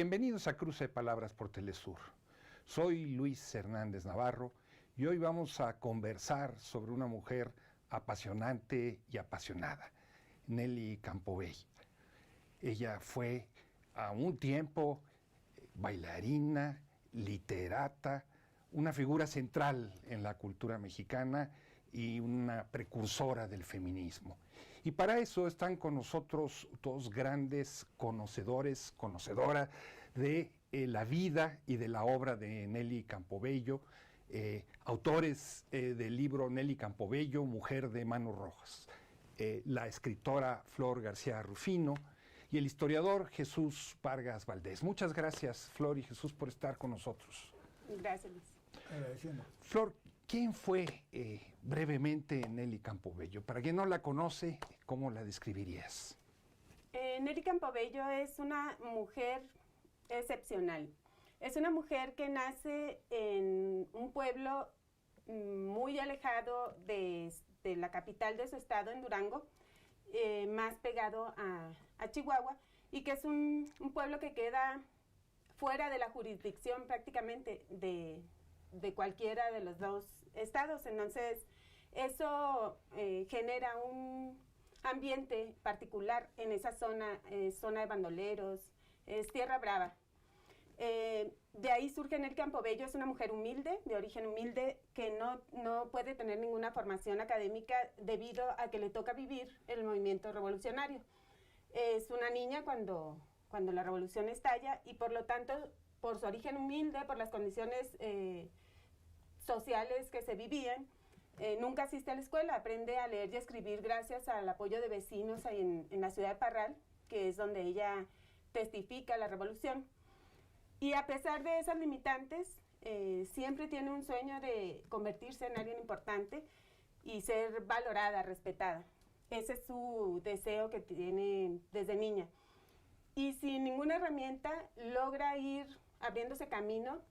Bienvenidos a Cruce de Palabras por Telesur. Soy Luis Hernández Navarro y hoy vamos a conversar sobre una mujer apasionante y apasionada, Nelly Campobello. Ella fue a un tiempo bailarina, literata, una figura central en la cultura mexicana y una precursora del feminismo. Y para eso están con nosotros dos grandes conocedoras de la vida y de la obra de Nelly Campobello, autores del libro Nelly Campobello, Mujer de Manos Rojas, la escritora Flor García Rufino y el historiador Jesús Vargas Valdés. Muchas gracias, Flor y Jesús, por estar con nosotros. Gracias, Luis. Agradeciendo. Flor, ¿quién fue brevemente Nelly Campobello? Para quien no la conoce, ¿cómo la describirías? Nelly Campobello es una mujer excepcional. Es una mujer que nace en un pueblo muy alejado de la capital de su estado, en Durango, más pegado a Chihuahua, y que es un pueblo que queda fuera de la jurisdicción prácticamente de cualquiera de los dos estados. Entonces, eso genera un ambiente particular en esa zona, zona de bandoleros, es tierra brava. De ahí surge Nelly Campobello. Es una mujer humilde, de origen humilde, que no puede tener ninguna formación académica debido a que le toca vivir el movimiento revolucionario. Es una niña cuando la revolución estalla, y por lo tanto, por su origen humilde, por las condiciones sociales que se vivían, nunca asiste a la escuela. Aprende a leer y a escribir gracias al apoyo de vecinos ahí en la ciudad de Parral, que es donde ella testifica la revolución. Y a pesar de esas limitantes, siempre tiene un sueño de convertirse en alguien importante y ser valorada, respetada. Ese es su deseo que tiene desde niña. Y sin ninguna herramienta logra ir abriéndose camino.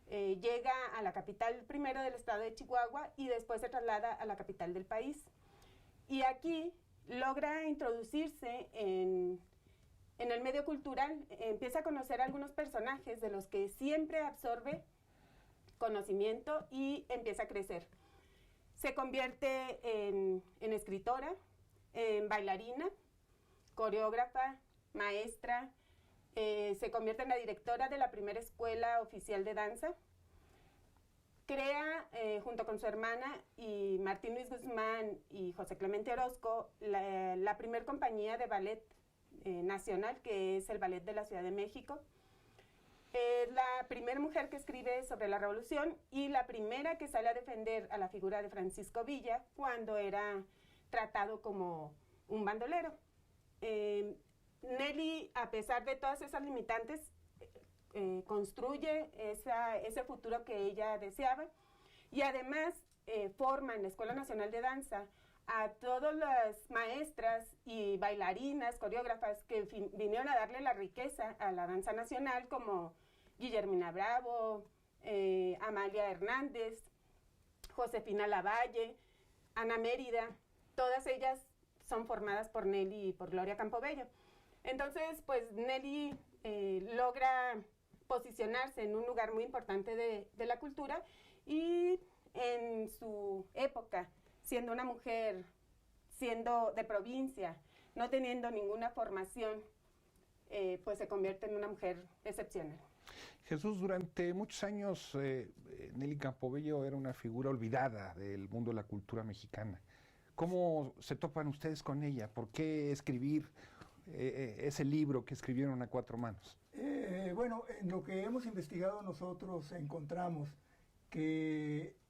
Llega a la capital primero del estado de Chihuahua y después se traslada a la capital del país. Y aquí logra introducirse en el medio cultural. Empieza a conocer a algunos personajes de los que siempre absorbe conocimiento y empieza a crecer. Se convierte en escritora, en bailarina, coreógrafa, maestra. Se convierte en la directora de la primera escuela oficial de danza. Crea, junto con su hermana y Martín Luis Guzmán y José Clemente Orozco, la primer compañía de ballet nacional, que es el Ballet de la Ciudad de México. Es la primera mujer que escribe sobre la revolución y la primera que sale a defender a la figura de Francisco Villa cuando era tratado como un bandolero. Nelly, a pesar de todas esas limitantes, construye ese futuro que ella deseaba, y además forma en la Escuela Nacional de Danza a todas las maestras y bailarinas, coreógrafas que vinieron a darle la riqueza a la danza nacional, como Guillermina Bravo, Amalia Hernández, Josefina Lavalle, Ana Mérida. Todas ellas son formadas por Nelly y por Gloria Campobello. Entonces, pues Nelly logra posicionarse en un lugar muy importante de la cultura, y en su época, siendo una mujer, siendo de provincia, no teniendo ninguna formación, pues se convierte en una mujer excepcional. Jesús, durante muchos años Nelly Campobello era una figura olvidada del mundo de la cultura mexicana. ¿Cómo se topan ustedes con ella? ¿Por qué escribir ese libro que escribieron a cuatro manos? Bueno, en lo que hemos investigado nosotros encontramos que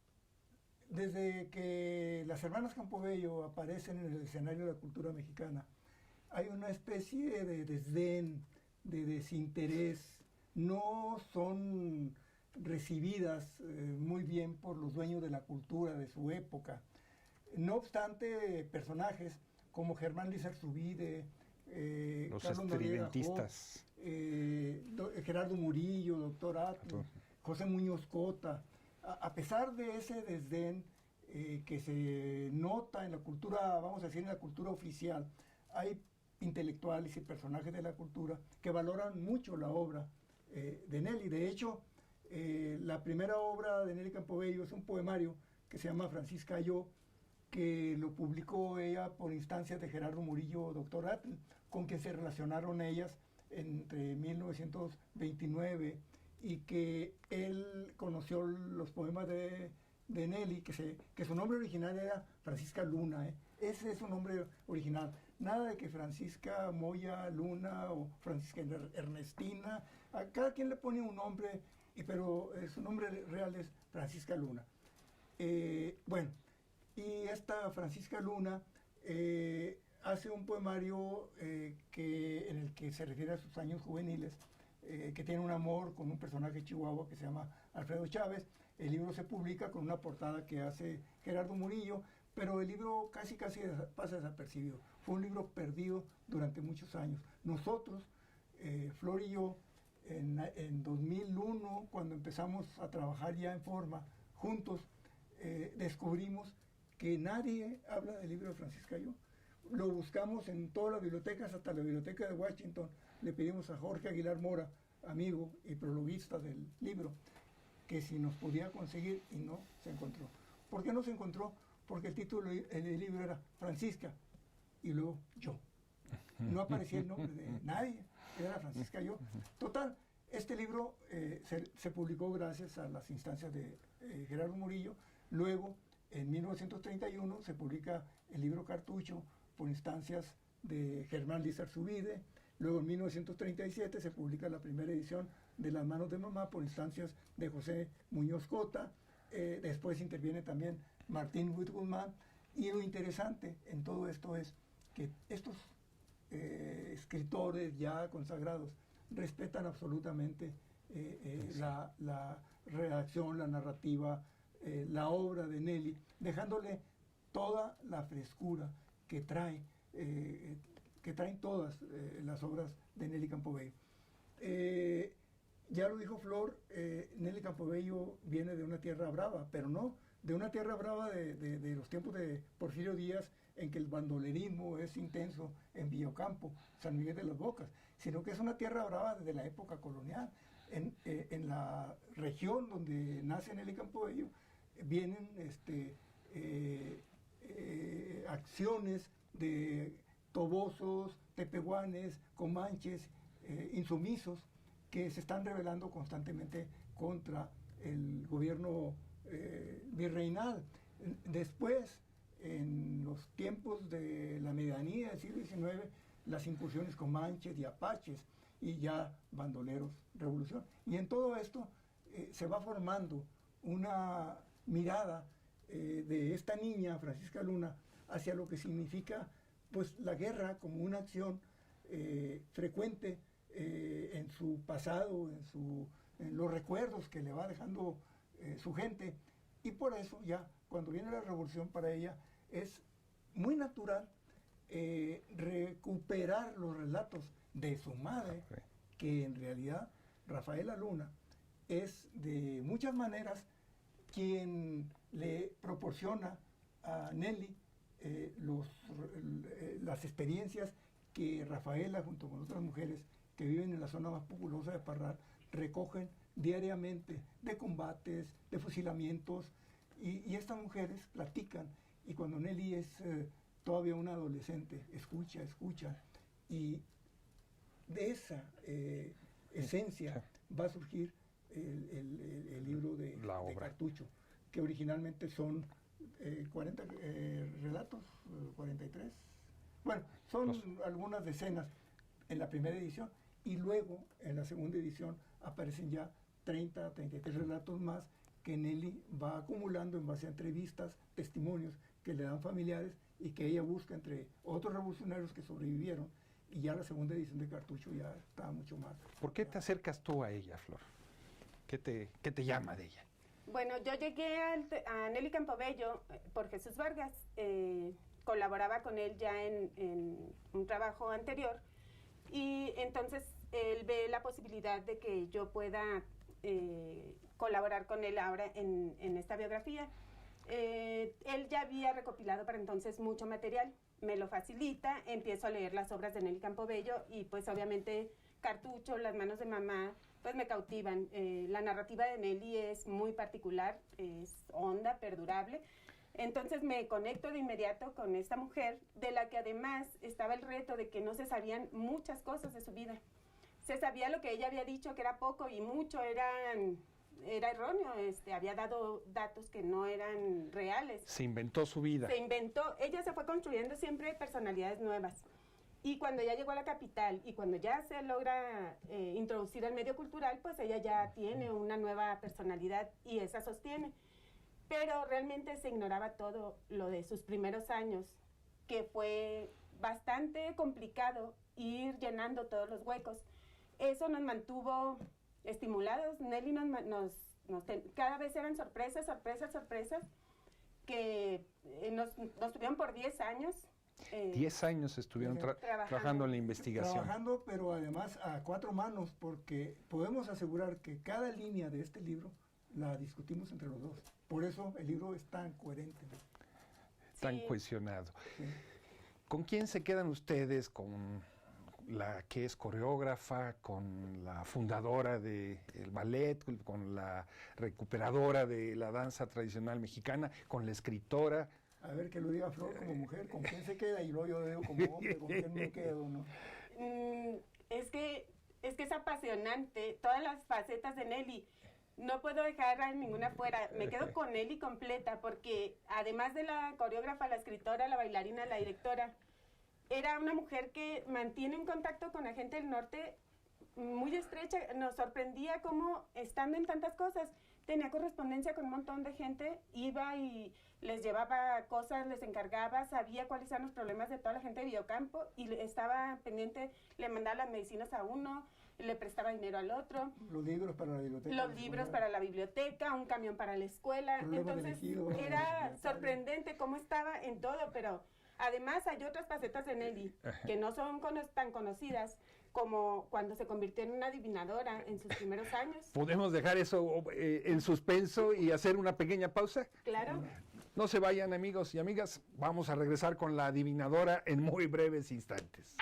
desde que las hermanas Campobello aparecen en el escenario de la cultura mexicana, hay una especie de desdén, de desinterés. No son recibidas muy bien por los dueños de la cultura de su época. No obstante, personajes como Germán Lizarzuide, los Carlos estridentistas, Gerardo Murillo, Doctor Ato, José Muñoz Cota, a pesar de ese desdén que se nota en la cultura, vamos a decir, en la cultura oficial, hay intelectuales y personajes de la cultura que valoran mucho la obra de Nelly. De hecho, la primera obra de Nelly Campobello es un poemario que se llama Francisca Yo, que lo publicó ella por instancias de Gerardo Murillo, doctor Atl, con quien se relacionaron ellas entre 1929 y que él conoció los poemas de Nelly, que su nombre original era Francisca Luna. Ese es su nombre original. Nada de que Francisca Moya Luna o Francisca Ernestina. A cada quien le pone un nombre, pero su nombre real es Francisca Luna. Bueno, y esta Francisca Luna hace un poemario en el que se refiere a sus años juveniles, que tiene un amor con un personaje chihuahua que se llama Alfredo Chávez. El libro se publica con una portada que hace Gerardo Murillo, pero el libro casi pasa desapercibido. Fue un libro perdido durante muchos años. Nosotros, Flor y yo, en 2001, cuando empezamos a trabajar ya en forma, juntos, descubrimos que nadie habla del libro de Francisca Yo. Lo buscamos en todas las bibliotecas, hasta la biblioteca de Washington. Le pedimos a Jorge Aguilar Mora, amigo y prologuista del libro, que si nos podía conseguir, y no se encontró. ¿Por qué no se encontró? Porque el título del libro era Francisca y luego Yo. No aparecía el nombre de nadie, era Francisca Yo. Total, este libro se publicó gracias a las instancias de Gerardo Murillo. Luego, en 1931, se publica el libro Cartucho por instancias de Germán Lizarzubide. Luego, en 1937, se publica la primera edición de Las manos de mamá por instancias de José Muñoz Cota. Después interviene también Martín Huit Guzmán. Y lo interesante en todo esto es que estos escritores ya consagrados respetan absolutamente la redacción, la narrativa, la obra de Nelly, dejándole toda la frescura que traen todas las obras de Nelly Campobello. Ya lo dijo Flor, Nelly Campobello viene de una tierra brava, pero no de una tierra brava de los tiempos de Porfirio Díaz, en que el bandolerismo es intenso en Villocampo, San Miguel de las Bocas, sino que es una tierra brava desde la época colonial. En la región donde nace Nelly Campobello vienen acciones de tobosos, tepehuanes, comanches, insumisos, que se están rebelando constantemente contra el gobierno virreinal. Después, en los tiempos de la medianía del siglo XIX, las incursiones comanches y apaches, y ya bandoleros, revolución. Y en todo esto se va formando una mirada de esta niña, Francisca Luna, hacia lo que significa pues la guerra como una acción frecuente en su pasado, en los recuerdos que le va dejando su gente. Y por eso ya, cuando viene la revolución, para ella es muy natural recuperar los relatos de su madre, que en realidad Rafaela Luna es de muchas maneras quien le proporciona a Nelly las experiencias que Rafaela, junto con otras mujeres que viven en la zona más populosa de Parral, recogen diariamente de combates, de fusilamientos, y estas mujeres platican, y cuando Nelly es todavía una adolescente, escucha, y de esa esencia va a surgir el libro de Cartucho, que originalmente son 40 relatos, 43. Bueno, son algunas decenas en la primera edición, y luego en la segunda edición aparecen ya 30, 33 relatos más que Nelly va acumulando en base a entrevistas, testimonios que le dan familiares y que ella busca entre otros revolucionarios que sobrevivieron, y ya la segunda edición de Cartucho ya está mucho más. ¿Por qué te acercas tú a ella, Flor? ¿Qué te llama de ella? Bueno, yo llegué a Nelly Campobello por Jesús Vargas. Colaboraba con él ya en un trabajo anterior, y entonces él ve la posibilidad de que yo pueda colaborar con él ahora en esta biografía. Él ya había recopilado para entonces mucho material, me lo facilita, empiezo a leer las obras de Nelly Campobello, y pues obviamente Cartucho, Las manos de mamá, pues me cautivan. La narrativa de Nelly es muy particular, es honda, perdurable. Entonces me conecto de inmediato con esta mujer, de la que además estaba el reto de que no se sabían muchas cosas de su vida. Se sabía lo que ella había dicho, que era poco, y mucho era erróneo. Había dado datos que no eran reales. Se inventó su vida. Se inventó, ella se fue construyendo siempre personalidades nuevas. Y cuando ya llegó a la capital y cuando ya se logra introducir al medio cultural, pues ella ya tiene una nueva personalidad y esa sostiene. Pero realmente se ignoraba todo lo de sus primeros años, que fue bastante complicado ir llenando todos los huecos. Eso nos mantuvo estimulados. Nelly cada vez eran sorpresas, que nos tuvieron por 10 años. 10 años estuvieron trabajando en la investigación. Trabajando, pero además a 4 manos, porque podemos asegurar que cada línea de este libro la discutimos entre los dos. Por eso el libro es tan coherente, ¿no? Tan Sí. cohesionado. Sí. ¿Con quién se quedan ustedes? ¿Con la que es coreógrafa, con la fundadora del ballet, con la recuperadora de la danza tradicional mexicana, con la escritora? A ver, que lo diga Flor como mujer, ¿con quién se queda? Y luego yo digo como hombre, ¿con quién me quedo, no? Es que es apasionante, todas las facetas de Nelly. No puedo dejar a ninguna fuera. Me quedo con Nelly completa, porque además de la coreógrafa, la escritora, la bailarina, la directora, era una mujer que mantiene un contacto con la gente del norte muy estrecha. Nos sorprendía cómo, estando en tantas cosas, tenía correspondencia con un montón de gente, iba y les llevaba cosas, les encargaba, sabía cuáles eran los problemas de toda la gente de Biocampo y estaba pendiente, le mandaba las medicinas a uno, le prestaba dinero al otro. Los libros para la biblioteca. Los libros para la biblioteca, un camión para la escuela. Entonces era sorprendente cómo estaba en todo, pero además hay otras facetas de Nelly que no son tan conocidas, como cuando se convirtió en una adivinadora en sus primeros años. ¿Podemos dejar eso en suspenso y hacer una pequeña pausa? Claro. No se vayan, amigos y amigas, vamos a regresar con la adivinadora en muy breves instantes.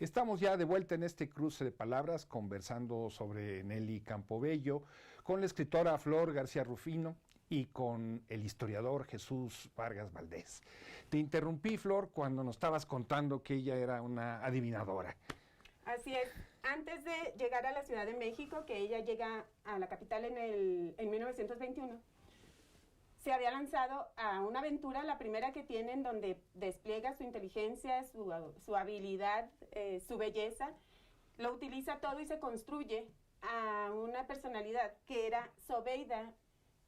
Estamos ya de vuelta en este cruce de palabras, conversando sobre Nelly Campobello, con la escritora Flor García Rufino y con el historiador Jesús Vargas Valdés. Te interrumpí, Flor, cuando nos estabas contando que ella era una adivinadora. Así es. Antes de llegar a la Ciudad de México, que ella llega a la capital en 1921, se había lanzado a una aventura, la primera que tienen, donde despliega su inteligencia, su habilidad, su belleza, lo utiliza todo y se construye a una personalidad que era Zobeida,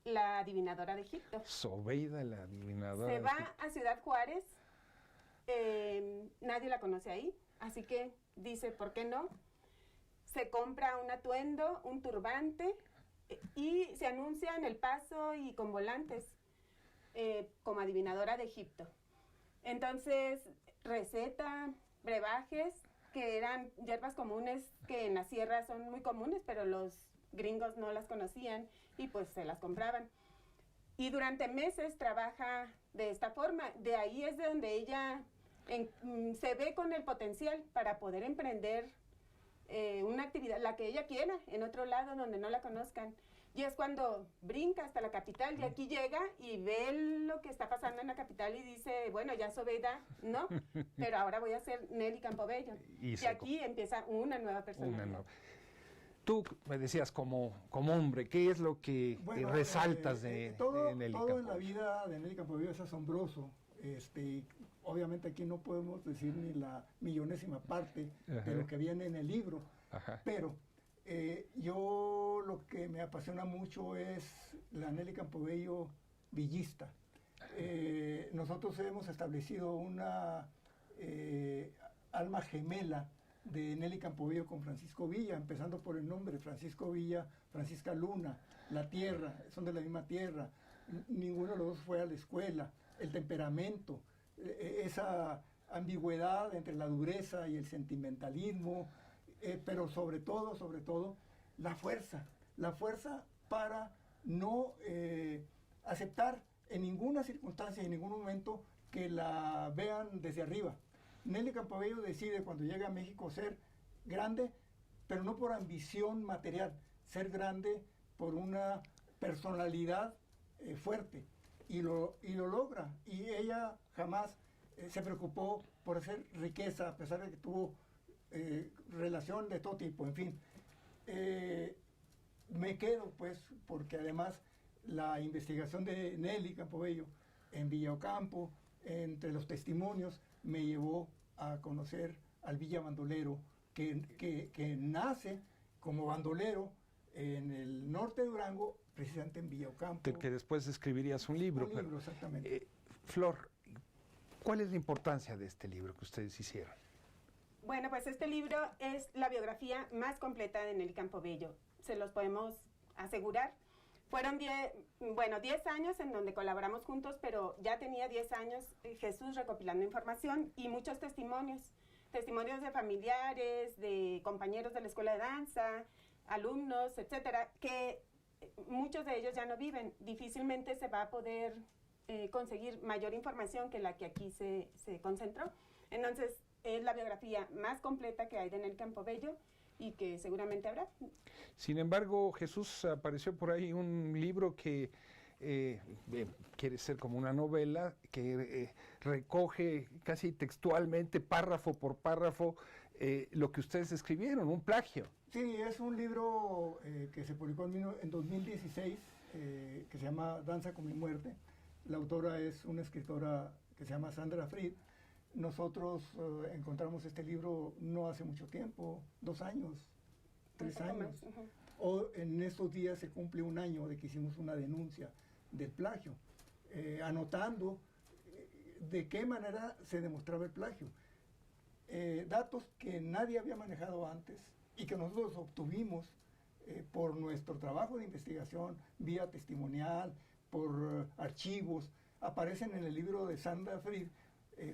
la adivinadora de Egipto. Zobeida, la adivinadora. Se va a Ciudad Juárez, nadie la conoce ahí, así que dice, ¿por qué no? Se compra un atuendo, un turbante, y se anuncia en El Paso y con volantes como adivinadora de Egipto. Entonces receta brebajes que eran hierbas comunes que en la sierra son muy comunes, pero los gringos no las conocían y pues se las compraban. Y durante meses trabaja de esta forma. De ahí es de donde ella se ve con el potencial para poder emprender una actividad, la que ella quiera, en otro lado donde no la conozcan. Y es cuando brinca hasta la capital y aquí llega y ve lo que está pasando en la capital y dice, bueno, ya Zobeida, no, pero ahora voy a ser Nelly Campobello. Y aquí empieza una nueva personalidad. Tú me decías como hombre, ¿qué es lo que resaltas de Nelly Campobello? Todo en la vida de Nelly Campobello es asombroso. Obviamente aquí no podemos decir ni la millonésima parte de lo que viene en el libro, pero yo lo que me apasiona mucho es la Nelly Campobello villista. Nosotros hemos establecido una alma gemela de Nelly Campobello con Francisco Villa, empezando por el nombre, Francisco Villa, Francisca Luna, la tierra, son de la misma tierra, ninguno de los dos fue a la escuela, el temperamento, esa ambigüedad entre la dureza y el sentimentalismo, pero sobre todo, la fuerza para no aceptar en ninguna circunstancia, en ningún momento, que la vean desde arriba. Nelly Campobello decide cuando llega a México ser grande, pero no por ambición material, ser grande por una personalidad fuerte, y lo logra, y ella jamás se preocupó por hacer riqueza, a pesar de que tuvo relación de todo tipo, en fin. Me quedo pues porque además la investigación de Nelly Campobello en Villa Ocampo, entre los testimonios, me llevó a conocer al Villa Bandolero, que nace como bandolero en el norte de Durango, precisamente en Villa Ocampo. Del que después escribirías un libro. Exactamente. Flor, ¿cuál es la importancia de este libro que ustedes hicieron? Bueno, pues este libro es la biografía más completa de Nelly Campobello. Se los podemos asegurar. Fueron 10 años en donde colaboramos juntos, pero ya tenía 10 años Jesús recopilando información y muchos testimonios de familiares, de compañeros de la escuela de danza, alumnos, etcétera, que muchos de ellos ya no viven. Difícilmente se va a poder conseguir mayor información que la que aquí se concentró. Entonces, es la biografía más completa que hay de Nelly Campobello y que seguramente habrá. Sin embargo, Jesús, apareció por ahí un libro que quiere ser como una novela, que recoge casi textualmente, párrafo por párrafo, lo que ustedes escribieron, un plagio. Sí, es un libro que se publicó en 2016, que se llama Danza con mi muerte. La autora es una escritora que se llama Sandra Fried. Nosotros encontramos este libro no hace mucho tiempo, 2 años, 3 años. O en estos días se cumple 1 año de que hicimos una denuncia del plagio, anotando de qué manera se demostraba el plagio. Datos que nadie había manejado antes y que nosotros obtuvimos por nuestro trabajo de investigación, vía testimonial, por archivos, aparecen en el libro de Sandra Fried,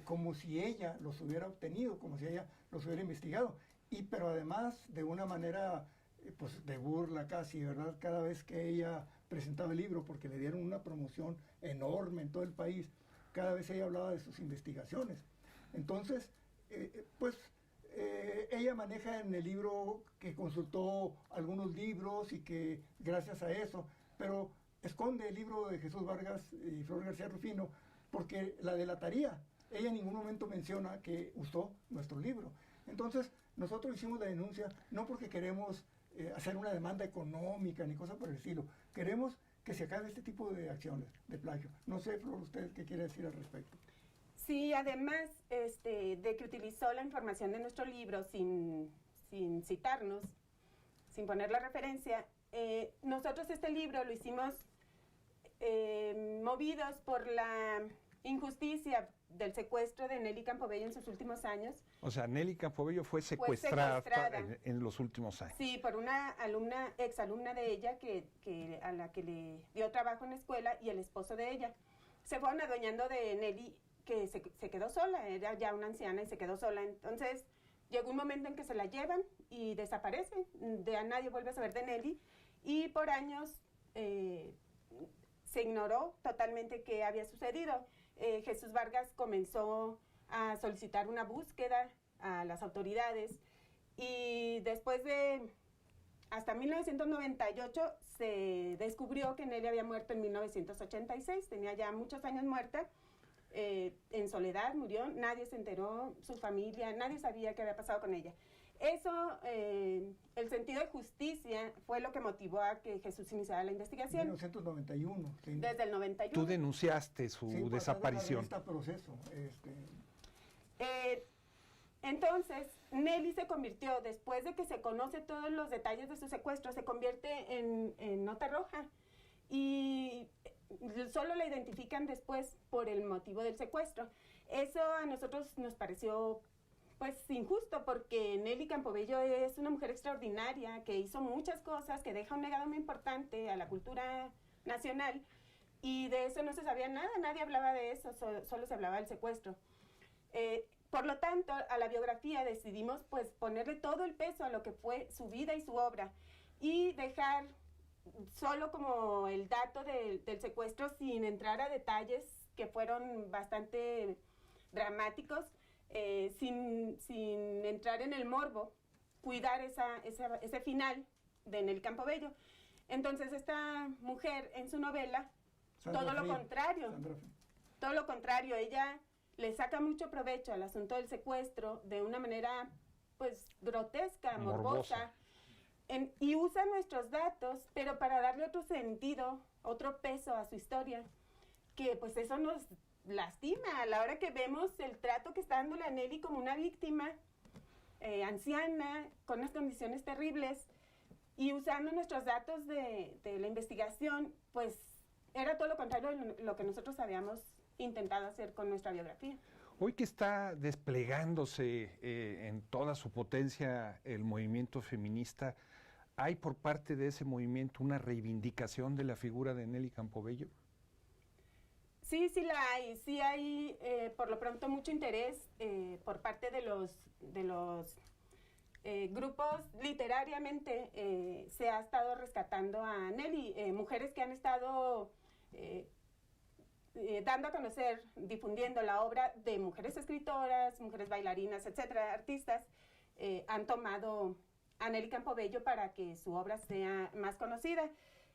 como si ella los hubiera obtenido, como si ella los hubiera investigado, pero además de una manera pues de burla casi, ¿verdad? Cada vez que ella presentaba el libro, porque le dieron una promoción enorme en todo el país, cada vez ella hablaba de sus investigaciones. Entonces, ella maneja en el libro que consultó algunos libros y que gracias a eso, pero esconde el libro de Jesús Vargas y Flor García Rufino porque la delataría. Ella en ningún momento menciona que usó nuestro libro. Entonces, nosotros hicimos la denuncia no porque queremos hacer una demanda económica ni cosa por el estilo. Queremos que se acabe este tipo de acciones de plagio. No sé, Flor, ¿usted qué quiere decir al respecto? Sí, además de que utilizó la información de nuestro libro sin citarnos, sin poner la referencia, nosotros este libro lo hicimos movidos por la injusticia del secuestro de Nelly Campobello en sus últimos años. O sea, Nelly Campobello fue secuestrada en los últimos años. Sí, por una exalumna de ella a la que le dio trabajo en la escuela y el esposo de ella. Se fueron adueñando de Nelly, que se quedó sola, era ya una anciana y se quedó sola. Entonces llegó un momento en que se la llevan y desaparece. Nadie vuelve a saber de Nelly y por años se ignoró totalmente qué había sucedido. Jesús Vargas comenzó a solicitar una búsqueda a las autoridades y después de hasta 1998 se descubrió que Nelly había muerto en 1986, tenía ya muchos años muerta, en soledad murió, nadie se enteró, su familia, nadie sabía qué había pasado con ella. Eso, el sentido de justicia fue lo que motivó a que Jesús iniciara la investigación. 1991. Sí. Desde el 91. Tú denunciaste su desaparición. Proceso. Entonces, Nelly se convirtió, después de que se conoce todos los detalles de su secuestro, se convierte en nota roja. Y solo la identifican después por el motivo del secuestro. Eso a nosotros nos pareció pues injusto, porque Nelly Campobello es una mujer extraordinaria que hizo muchas cosas, que deja un legado muy importante a la cultura nacional y de eso no se sabía nada, nadie hablaba de eso, solo se hablaba del secuestro. Por lo tanto, a la biografía decidimos pues ponerle todo el peso a lo que fue su vida y su obra y dejar solo como el dato del secuestro sin entrar a detalles que fueron bastante dramáticos, sin entrar en el morbo, cuidar ese final de Nelly Campobello. Entonces esta mujer en su novela, todo lo contrario, ella le saca mucho provecho al asunto del secuestro de una manera pues grotesca, morbosa. Y usa nuestros datos, pero para darle otro sentido, otro peso a su historia, que pues eso nos lastima a la hora que vemos el trato que está dándole a Nelly como una víctima anciana, con unas condiciones terribles, y usando nuestros datos de la investigación, pues era todo lo contrario de lo que nosotros habíamos intentado hacer con nuestra biografía. Hoy que está desplegándose en toda su potencia el movimiento feminista, ¿hay por parte de ese movimiento una reivindicación de la figura de Nelly Campobello? Sí, sí la hay. Sí hay, por lo pronto, mucho interés por parte de los grupos. Literariamente se ha estado rescatando a Nelly. Mujeres que han estado dando a conocer, difundiendo la obra de mujeres escritoras, mujeres bailarinas, etcétera, artistas, han tomado a Nelly Campobello para que su obra sea más conocida.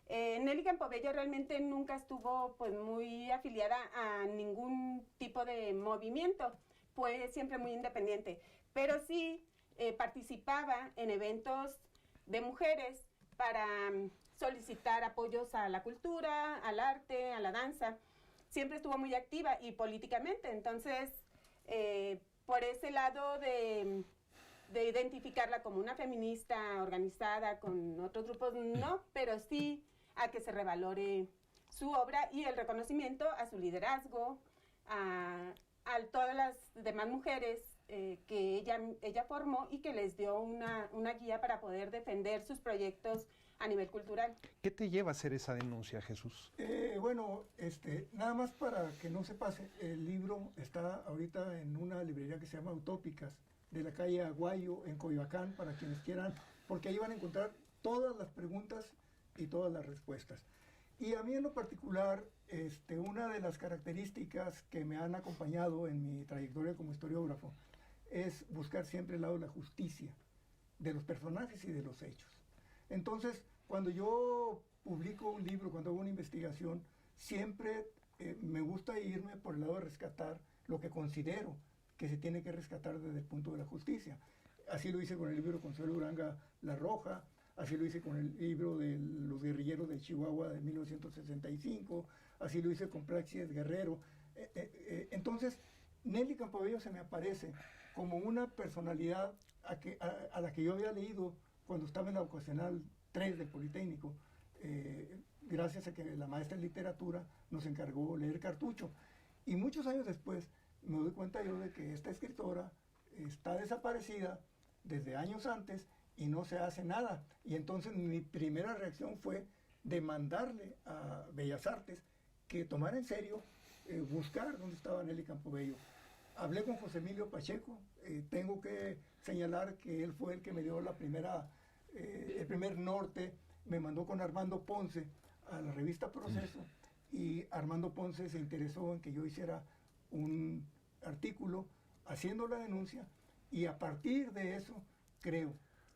Nelly Campobello realmente nunca estuvo pues muy afiliada a ningún tipo de movimiento, fue siempre muy independiente, pero sí participaba en eventos de mujeres para solicitar apoyos a la cultura, al arte, a la danza. Siempre estuvo muy activa y políticamente, entonces por ese lado de identificarla como una feminista organizada con otros grupos, no, pero sí a que se revalore su obra y el reconocimiento a su liderazgo, a todas las demás mujeres que ella formó y que les dio una guía para poder defender sus proyectos a nivel cultural. ¿Qué te lleva a hacer esa denuncia, Jesús? Bueno, nada más para que no se pase, el libro está ahorita en una librería que se llama Utópicas, de la calle Aguayo, en Coyoacán, para quienes quieran, porque ahí van a encontrar todas las preguntas y todas las respuestas. Y a mí en lo particular, una de las características que me han acompañado en mi trayectoria como historiógrafo es buscar siempre el lado de la justicia, de los personajes y de los hechos. Entonces, cuando yo publico un libro, cuando hago una investigación, siempre me gusta irme por el lado de rescatar lo que considero que se tiene que rescatar desde el punto de la justicia. Así lo hice con el libro de Consuelo Uranga La Roja, así lo hice con el libro de los guerrilleros de Chihuahua de 1965, así lo hice con Praxis Guerrero. Entonces, Nelly Campobello se me aparece como una personalidad a la que yo había leído cuando estaba en la vocacional 3 del Politécnico, gracias a que la maestra de literatura nos encargó leer Cartucho. Y muchos años después me doy cuenta yo de que esta escritora está desaparecida desde años antes y no se hace nada. Y entonces mi primera reacción fue demandarle a Bellas Artes que tomara en serio buscar dónde estaba Nelly Campobello. Hablé con José Emilio Pacheco, tengo que señalar que él fue el que me dio el primer norte, me mandó con Armando Ponce a la revista Proceso, y Armando Ponce se interesó en que yo hiciera un artículo haciendo la denuncia, y a partir de eso creo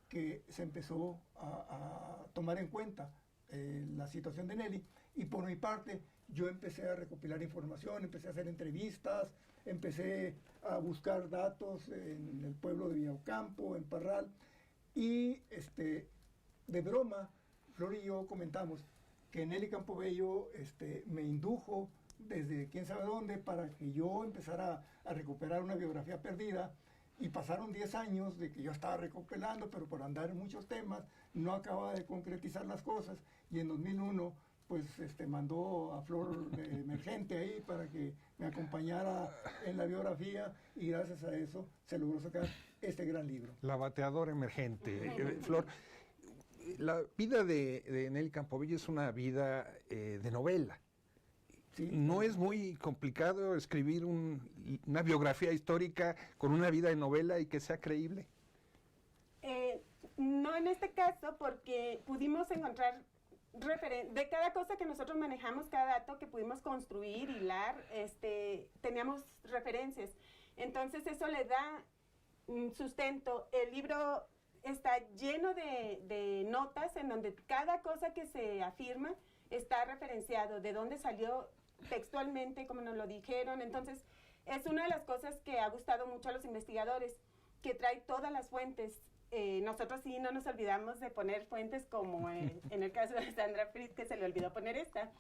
que se empezó a tomar en cuenta la situación de Nelly, y por mi parte yo empecé a recopilar información, empecé a hacer entrevistas, empecé a buscar datos en el pueblo de Villaucampo, en Parral, y de broma, Flor y yo comentamos que Nelly Campobello me indujo desde quién sabe dónde para que yo empezara a recuperar una biografía perdida, y pasaron 10 años de que yo estaba recopilando, pero por andar en muchos temas no acababa de concretizar las cosas, y en 2001 pues mandó a Flor de emergente ahí para que me acompañara en la biografía, y gracias a eso se logró sacar este gran libro. La bateadora emergente. Flor, la vida de Nelly Campobello es una vida de novela. Sí. ¿No es muy complicado escribir una biografía histórica con una vida de novela y que sea creíble? No en este caso, porque pudimos encontrar de cada cosa que nosotros manejamos, cada dato que pudimos construir, hilar, teníamos referencias. Entonces eso le da sustento. El libro está lleno de notas en donde cada cosa que se afirma está referenciado, de dónde salió textualmente, como nos lo dijeron. Entonces, es una de las cosas que ha gustado mucho a los investigadores, que trae todas las fuentes. Nosotros sí no nos olvidamos de poner fuentes, como en el caso de Sandra Fritz, que se le olvidó poner esta.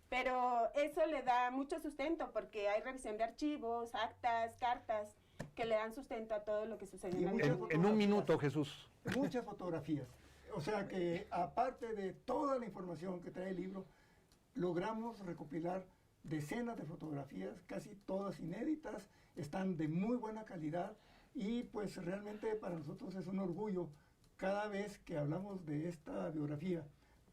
Pero eso le da mucho sustento, porque hay revisión de archivos, actas, cartas, que le dan sustento a todo lo que sucede en la vida. En un minuto, Jesús. Muchas fotografías. O sea que, aparte de toda la información que trae el libro, logramos recopilar decenas de fotografías, casi todas inéditas, están de muy buena calidad, y pues realmente para nosotros es un orgullo cada vez que hablamos de esta biografía,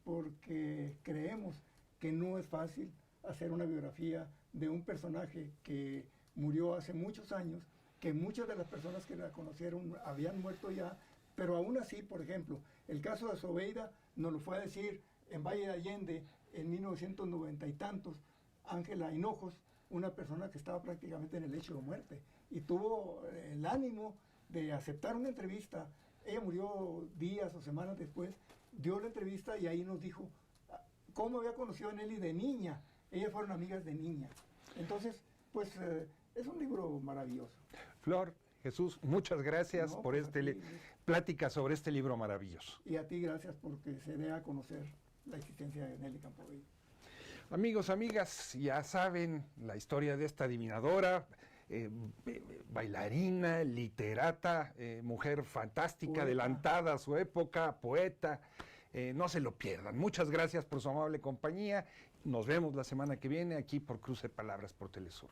porque creemos que no es fácil hacer una biografía de un personaje que murió hace muchos años, que muchas de las personas que la conocieron habían muerto ya, pero aún así, por ejemplo, el caso de Zobeida nos lo fue a decir en Valle de Allende en 1990 y tantos, Ángela Hinojos, una persona que estaba prácticamente en el lecho de muerte, y tuvo el ánimo de aceptar una entrevista. Ella murió días o semanas después, dio la entrevista y ahí nos dijo cómo había conocido a Nelly de niña. Ellas fueron amigas de niña. Entonces, pues es un libro maravilloso. Flor, Jesús, muchas gracias por plática sobre este libro maravilloso. Y a ti gracias porque se dé a conocer la existencia de Nelly Campobello. Amigos, amigas, ya saben la historia de esta adivinadora, bailarina, literata, mujer fantástica, poeta, adelantada a su época, poeta. No se lo pierdan. Muchas gracias por su amable compañía. Nos vemos la semana que viene aquí por Cruce Palabras por Telesur.